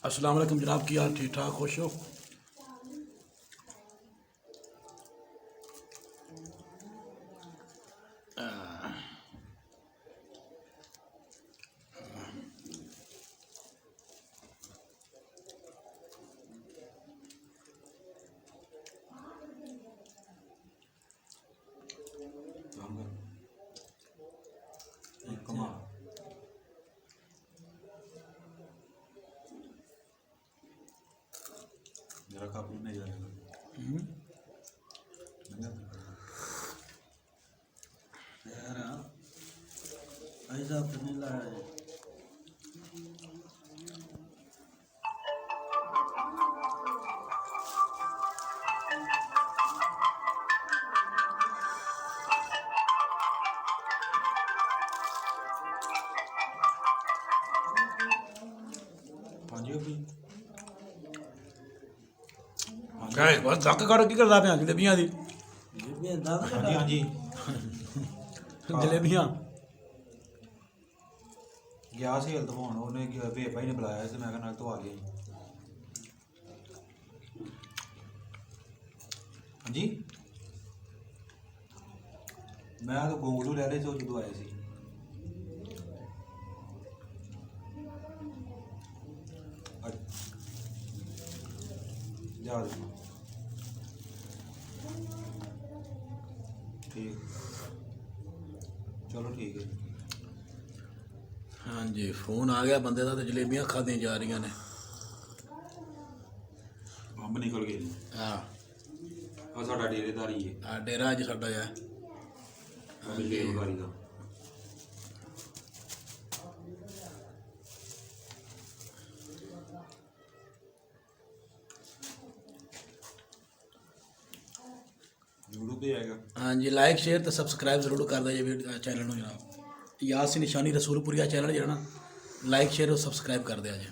अस्सलाम वालेकुम जनाब, की हाल? ठीक ठाक, खुश हो? कमाल जरा काबू नहीं जाएगा यार ऐसा तो नहीं ला है। हाँ जी अभी ਗਾਇਸ ਬਸ ਧੱਕ ਕੱਢ ਕੀ ਕਰਦਾ ਪਿਆ ਜਲੇਬੀਆਂ ਦੀ? ये भी दादा हाँ जी हाँ जी ਜਲੇਬੀਆਂ ਗਿਆ ਸੀ ਹਲ ਦਵਾਉਣ ਉਹਨੇ ਵੇ ਭਾਈ ਨੇ ਬੁਲਾਇਆ ਸੀ ਮੈਂ ਕਿਹਾ ਨਾਲ ਧਵਾ ਲਿਆ हाँ जी मैं तो गोंगलू ले रहे थे जो आए सी जा ठीक चलो ठीक है ਹਾਂਜੀ ਫੋਨ ਆ ਗਿਆ ਬੰਦੇ ਦਾ ਤੇ ਜਲੇਬੀਆਂ ਖਾਦੀਆਂ ਜਾ ਰਹੀਆਂ ਨੇ। अंब निकल गए ਹਾਂ आ साडा डेरेदारी है ਆ ਡੇਰਾ ਅੱਜ ਸਾਡਾ ਆ। बेरोजगारी का यूट्यूब पे आएगा ਹਾਂਜੀ ਲਾਈਕ ਸ਼ੇਅਰ ਤੇ ਸਬਸਕ੍ਰਾਈਬ ਜ਼ਰੂਰ ਕਰ ਦਿਓ ਜੀ ਚੈਨਲ ਨੂੰ ਜਨਾਬ। ਯਾਸੀਨ ਨਿਸ਼ਾਨੀ ਰਸੂਲਪੁਰੀਆ ਚੈਨਲ ਜਿਹੜਾ ਨਾ ਲਾਈਕ ਸ਼ੇਅਰ और ਸਬਸਕ੍ਰਾਈਬ ਕਰ ਦਿਆ ਜੀ।